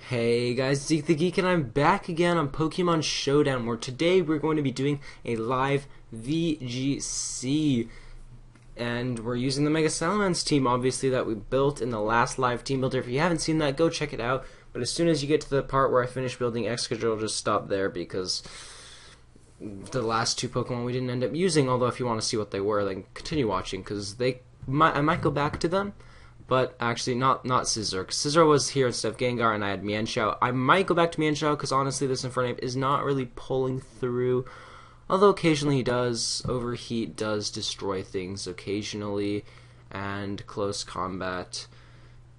Hey guys, it's Eekthegeek and I'm back again on Pokemon Showdown, where today we're going to be doing a live VGC. And we're using the Mega Salamence team, obviously, that we built in the last live team builder. If you haven't seen that, go check it out. But as soon as you get to the part where I finish building excadrill, just stop there, because the last two Pokemon we didn't end up using, although if you want to see what they were, then continue watching, because I might go back to them. But actually, not Scissor. Scissor was here instead of Gengar, and I had Mienshao. I might go back to Mienshao, because honestly, this Infernape is not really pulling through. Although occasionally he does. Overheat does destroy things occasionally, and close combat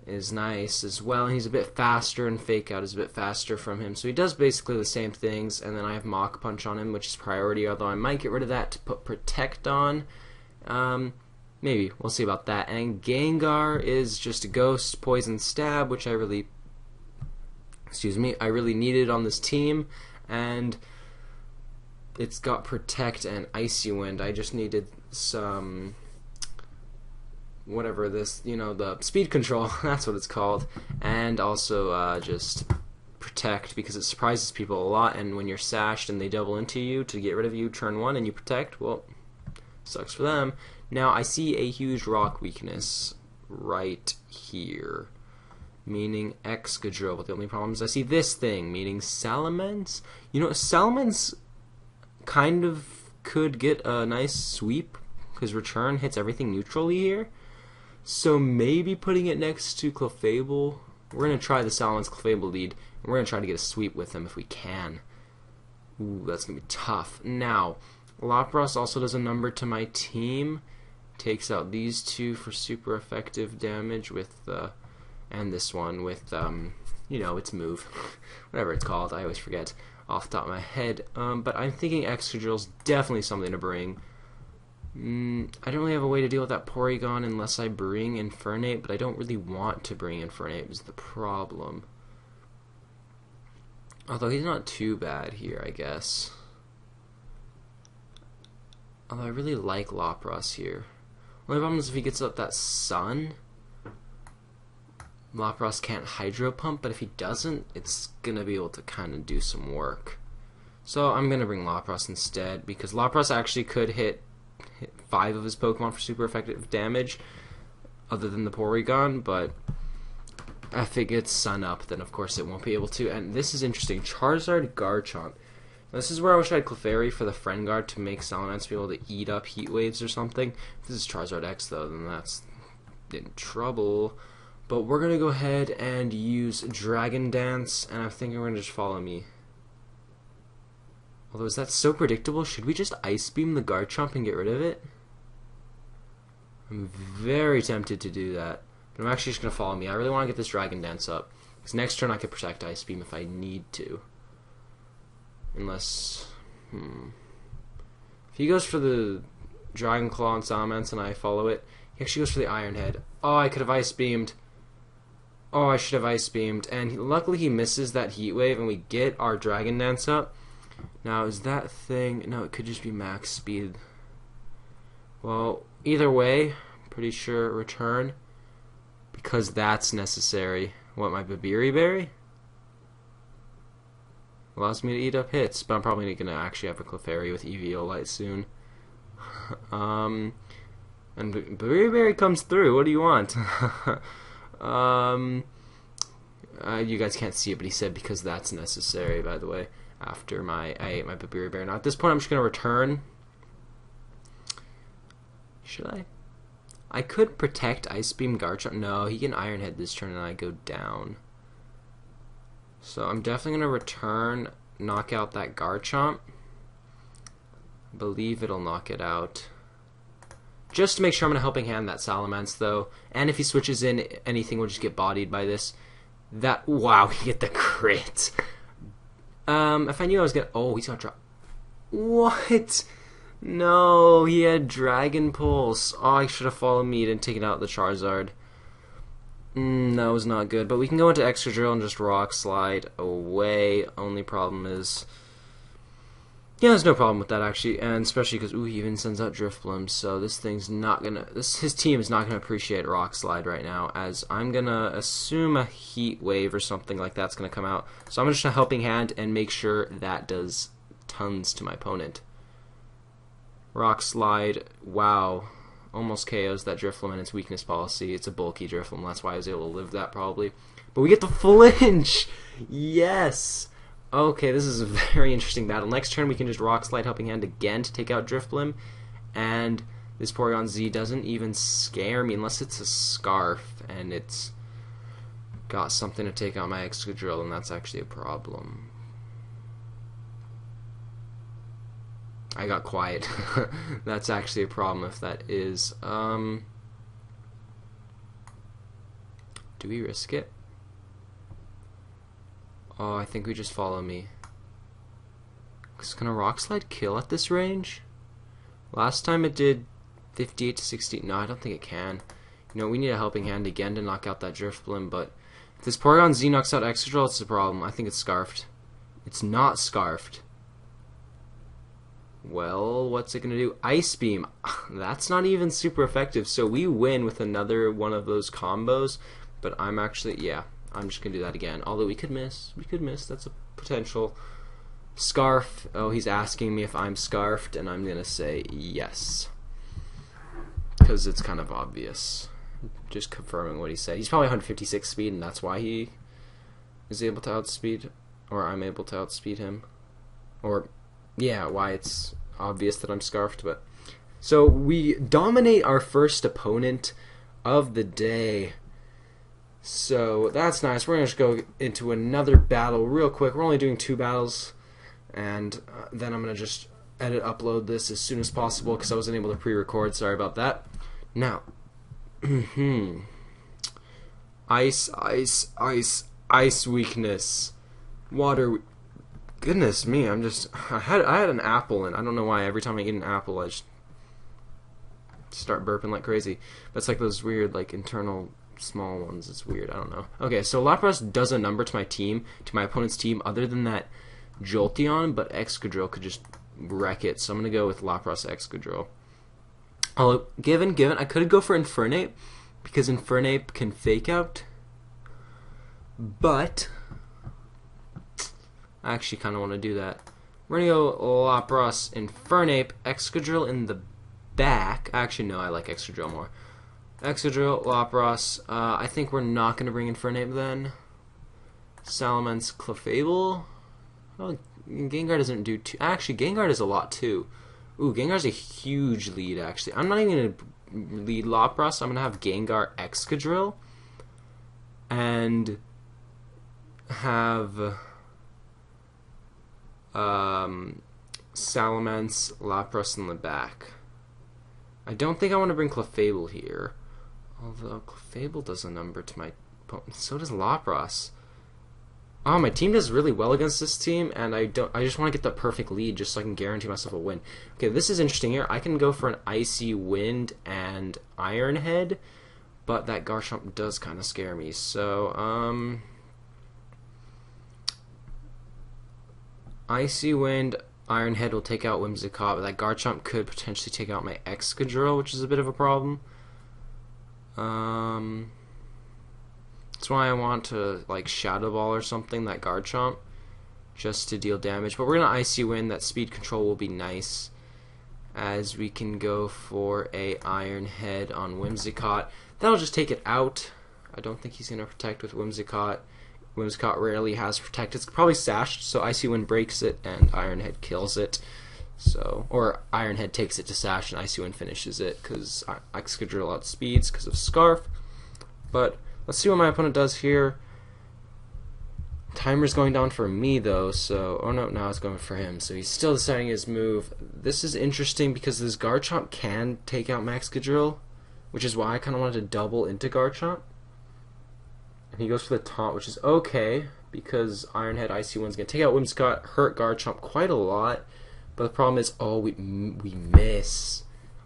is nice as well. And he's a bit faster, and Fake Out is a bit faster from him. So he does basically the same things, and then I have Mach Punch on him, which is priority, although I might get rid of that to put Protect on. Maybe. We'll see about that. And Gengar is just a Ghost, Poison, Stab, which I really needed on this team. And it's got Protect and Icy Wind. I just needed some, whatever this, the Speed Control, that's what it's called. And also just Protect, because it surprises people a lot. And when you're sashed and they double into you to get rid of you turn one and you Protect, well, sucks for them. Now, I see a huge rock weakness right here, meaning excadrill, but the only problem is I see this thing, meaning Salamence. Salamence kind of could get a nice sweep, because return hits everything neutrally here. So maybe putting it next to Clefable. We're going to try the Salamence Clefable lead, and we're going to try to get a sweep with them if we can. Ooh, that's going to be tough. Now, Lapras also does a number to my team. Takes out these two for super effective damage with, and this one with, its move. Whatever it's called, I always forget off the top of my head. But I'm thinking excadrill's definitely something to bring. I don't really have a way to deal with that Porygon unless I bring Infernape, but I don't really want to bring Infernape is the problem. Although he's not too bad here, I guess. Although I really like Lapras here. Only problem is if he gets up that Sun, Lapras can't Hydro Pump, but if he doesn't, it's going to be able to kind of do some work. So I'm going to bring Lapras instead, because Lapras actually could hit 5 of his Pokemon for super effective damage, other than the Porygon, but if it gets Sun up, then of course it won't be able to. And this is interesting. Charizard Garchomp. This is where I wish I had Clefairy for the Friend Guard to make Salamence be able to eat up Heat Waves or something. If this is Charizard X, though, then that's in trouble. But we're going to go ahead and use Dragon Dance, and I'm thinking we're going to just follow me. Although, is that so predictable? Should we just Ice Beam the Garchomp and get rid of it? I'm very tempted to do that. But I'm actually just going to follow me. I really want to get this Dragon Dance up, because next turn I could Protect Ice Beam if I need to. Unless, if he goes for the Dragon Claw and Salamence and I follow it, he actually goes for the Iron Head. Oh, I could have Ice Beamed. Oh, I should have Ice Beamed. And luckily he misses that Heat Wave and we get our Dragon Dance up. Now, is that thing... No, it could just be max speed. Well, either way, pretty sure return. Because that's necessary. What, my Babiri Berry? Allows me to eat up hits, but I'm probably going to actually have a Clefairy with Eviolite soon. And Babiri Berry comes through. What do you want? You guys can't see it, but he said because that's necessary, by the way, after I ate my Babiri Berry. Now, at this point, I'm just going to return. Should I? I could Protect Ice Beam Garchomp. No, he can Iron Head this turn and I go down. So I'm definitely going to return, knock out that Garchomp. I believe it'll knock it out. Just to make sure I'm going to Helping Hand that Salamence, though. And if he switches in, anything will just get bodied by this. Wow, he hit the crit. If I knew I was going to... Oh, he's going to drop... What? No, he had Dragon Pulse. Oh, I should have followed me and taken out the Charizard. That was not good, but we can go into Excadrill and just Rock Slide away. Only problem is Yeah, there's no problem with that actually, and especially because he even sends out Drifblim, so this thing's not gonna. His team is not gonna appreciate Rock Slide right now, as I'm gonna assume a Heat Wave or something like that's gonna come out. So I'm just a Helping Hand and make sure that does tons to my opponent. Rock Slide, wow, almost KOs that Drifblim and its weakness policy. It's a bulky Drifblim, that's why I was able to live that probably. But we get the flinch! Yes! Okay, this is a very interesting battle. Next turn we can just Rock Slide Helping Hand again to take out Drifblim, and this Porygon Z doesn't even scare me unless it's a Scarf and it's got something to take out my Excadrill, and that's actually a problem. I got quiet. That's actually a problem if that is. Do we risk it? Oh, I think we just follow me. Can a Rock Slide kill at this range? Last time it did 58 to 60. No, I don't think it can. You know, we need a Helping Hand again to knock out that Drifblim, but if this Porygon Z knocks out Excadrill, it's a problem. I think it's Scarfed. It's not Scarfed. Well, what's it gonna do? Ice Beam. That's not even super effective, so we win with another one of those combos, but I'm actually, yeah, I'm just gonna do that again. Although we could miss. That's a potential. Scarf. Oh, he's asking me if I'm Scarfed, and I'm gonna say yes, because it's kind of obvious. Just confirming what he said. He's probably 156 speed, and that's why he is able to outspeed, or I'm able to outspeed him, or yeah, why it's obvious that I'm Scarfed. But so we dominate our first opponent of the day. So that's nice. We're going to just go into another battle real quick. We're only doing 2 battles, and then I'm going to just upload this as soon as possible because I wasn't able to pre-record. Sorry about that. Now, ice weakness, water. Goodness me, I had an apple, and I don't know why every time I eat an apple I just start burping like crazy. That's like those weird like internal small ones. It's weird. I don't know. Okay, so Lapras does a number to my team, to my opponent's team, other than that Jolteon, but Excadrill could just wreck it. So I'm gonna go with Lapras Excadrill. Although given I could go for Infernape because Infernape can Fake Out, but I actually kind of want to do that. We're going to go Lapras, Infernape, Excadrill in the back. Actually, no, I like Excadrill more. Excadrill, Lapras. I think we're not going to bring Infernape then. Salamence, Clefable. Oh, Gengar doesn't do too. Actually, Gengar does a lot too. Ooh, Gengar's a huge lead, actually. I'm not even going to lead Lapras. I'm going to have Gengar, Excadrill. And have Salamence, Lapras in the back. I don't think I want to bring Clefable here, although Clefable does a number to my opponent. So does Lapras. Oh, my team does really well against this team, and I just want to get the perfect lead just so I can guarantee myself a win. Okay, this is interesting here. I can go for an Icy Wind and Iron Head, but that Garchomp does kind of scare me. So, Icy Wind, Iron Head will take out Whimsicott, but that Garchomp could potentially take out my Excadrill, which is a bit of a problem. That's why I want to like Shadow Ball or something, that Garchomp, just to deal damage. But we're gonna Icy Wind. That speed control will be nice, as we can go for a Iron Head on Whimsicott. That'll just take it out. I don't think he's gonna protect with Whimsicott. Whimsicott rarely has Protect. It's probably Sashed, so Icy Wind breaks it and Iron Head kills it. So, or Iron Head takes it to Sash and Icy Wind finishes it because Excadrill outspeeds because of Scarf. But let's see what my opponent does here. Timer's going down for me though, so oh no, now it's going for him. So he's still deciding his move. This is interesting because this Garchomp can take out my Excadrill, which is why I kind of wanted to double into Garchomp. And he goes for the taunt, which is okay, because Iron Head Icy Wind's going to take out Whimsicott, hurt Garchomp quite a lot, but the problem is, oh, we miss.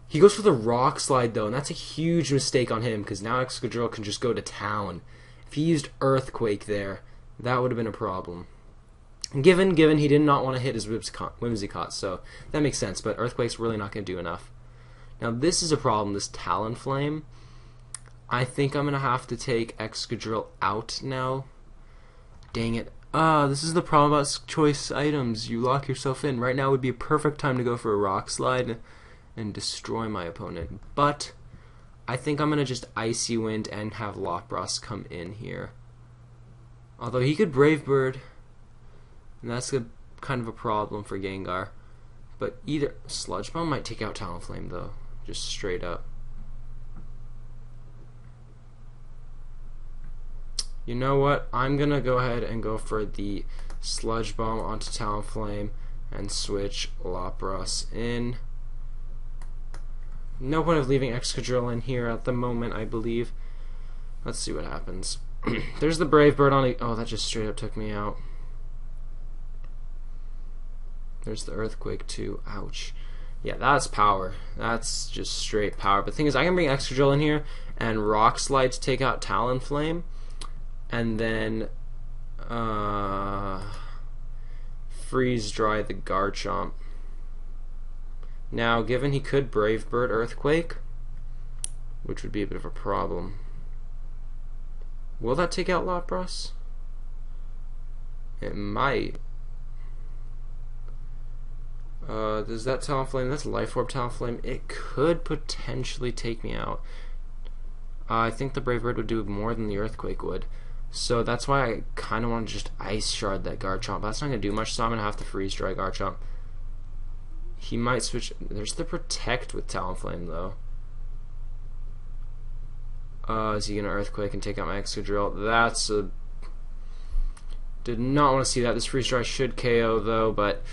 He goes for the Rock Slide, though, and that's a huge mistake on him, because now Excadrill can just go to town. If he used Earthquake there, that would have been a problem. Given he did not want to hit his Whimsicott, so that makes sense, but Earthquake's really not going to do enough. Now this is a problem, this Talonflame. I think I'm going to have to take Excadrill out now. Dang it. This is the problem about choice items. You lock yourself in. Right now would be a perfect time to go for a Rock Slide and destroy my opponent. But I think I'm going to just Icy Wind and have Lapras come in here. Although he could Brave Bird, and that's kind of a problem for Gengar. But either Sludge Bomb might take out Talonflame though, just straight up. You know what? I'm gonna go ahead and go for the Sludge Bomb onto Talonflame and switch Lapras in. No point of leaving Excadrill in here at the moment, I believe. Let's see what happens. There's the Brave Bird on. Oh, that just straight up took me out. There's the Earthquake too. Ouch. Yeah, that's power. That's just straight power. But the thing is, I can bring Excadrill in here and Rock Slide to take out Talonflame, and then freeze dry the Garchomp. Now, given he could Brave Bird Earthquake, which would be a bit of a problem. Will that take out Lapras? It might. Does that Talonflame, that's Life Orb Talonflame, it could potentially take me out. I think the Brave Bird would do more than the Earthquake would. So that's why I kind of want to just Ice Shard that Garchomp. That's not going to do much, so I'm going to have to Freeze Dry Garchomp. He might switch. There's the Protect with Talonflame, though. Is he going to Earthquake and take out my Excadrill? That's a... Did not want to see that. This Freeze Dry should KO, though, but...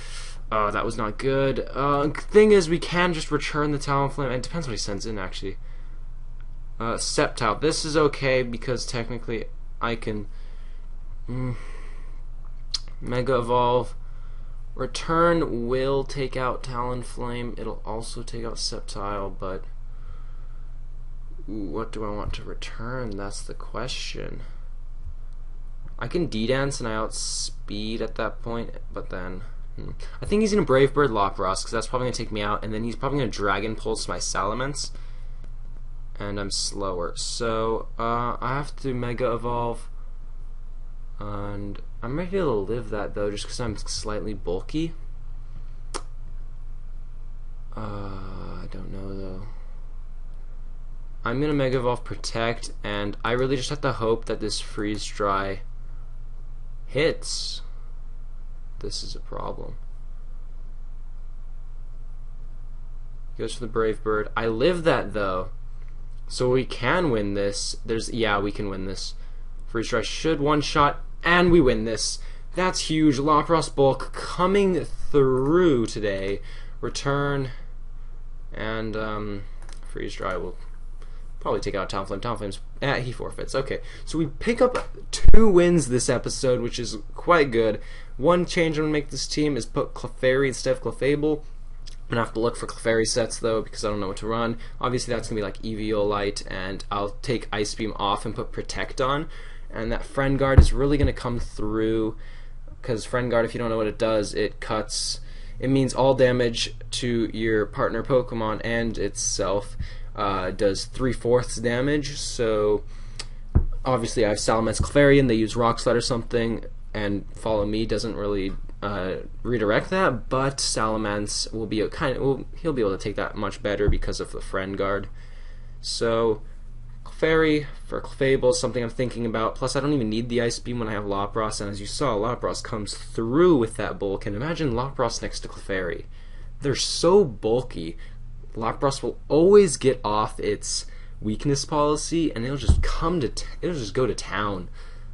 that was not good. Thing is, we can just return the Talonflame. It depends what he sends in, actually. Sceptile. This is okay, because technically I can... Mega Evolve. Return will take out Talonflame. It'll also take out Sceptile, but... what do I want to return? That's the question. I can D-Dance and I outspeed at that point, but then... I think he's going to Brave Bird Lapras, because that's probably going to take me out, and then he's probably going to Dragon Pulse my Salamence, and I'm slower. So, I have to Mega Evolve, and I might be able to live that, though, just because I'm slightly bulky. I don't know, though. I'm going to Mega Evolve Protect, and I really just have to hope that this Freeze Dry hits. This is a problem. He goes for the Brave Bird. I live that, though, so we can win this. Yeah, we can win this. Freeze Dry should one-shot, and we win this. That's huge. Lapras Bulk coming through today. Return, and Freeze Dry will probably take out Talonflame. Talonflame's... he forfeits. Okay, so we pick up 2 wins this episode, which is quite good. One change I'm going to make this team is put Clefairy instead of Clefable. I'm going to have to look for Clefairy sets, though, because I don't know what to run. Obviously, that's going to be like Eviolite, and I'll take Ice Beam off and put Protect on. And that Friend Guard is really going to come through, because Friend Guard, if you don't know what it does, it cuts... It means all damage to your partner Pokemon and itself. Does 3/4 damage, so obviously I have Salamence Clefairy, and they use Rock Slide or something, and Follow Me doesn't really redirect that, but Salamence will be he'll be able to take that much better because of the Friend Guard. So Clefairy for Clefable is something I'm thinking about. Plus, I don't even need the Ice Beam when I have Lapras, and as you saw, Lapras comes through with that bulk. And imagine Lapras next to Clefairy. They're so bulky. Lapras will always get off its weakness policy, and it'll just go to town.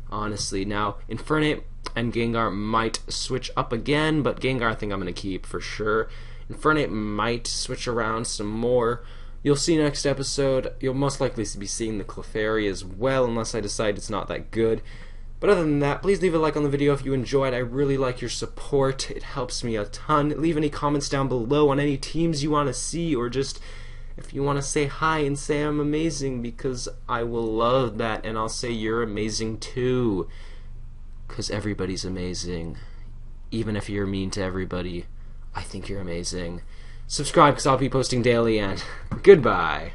Honestly, now Infernape and Gengar might switch up again, but Gengar I think I'm going to keep for sure. Infernape might switch around some more. You'll see next episode. You'll most likely be seeing the Clefairy as well, unless I decide it's not that good. But other than that, please leave a like on the video if you enjoyed. I really like your support. It helps me a ton. Leave any comments down below on any teams you want to see, or just if you want to say hi and say I'm amazing, because I will love that, and I'll say you're amazing too, because everybody's amazing. even if you're mean to everybody, I think you're amazing. Subscribe because I'll be posting daily, and goodbye.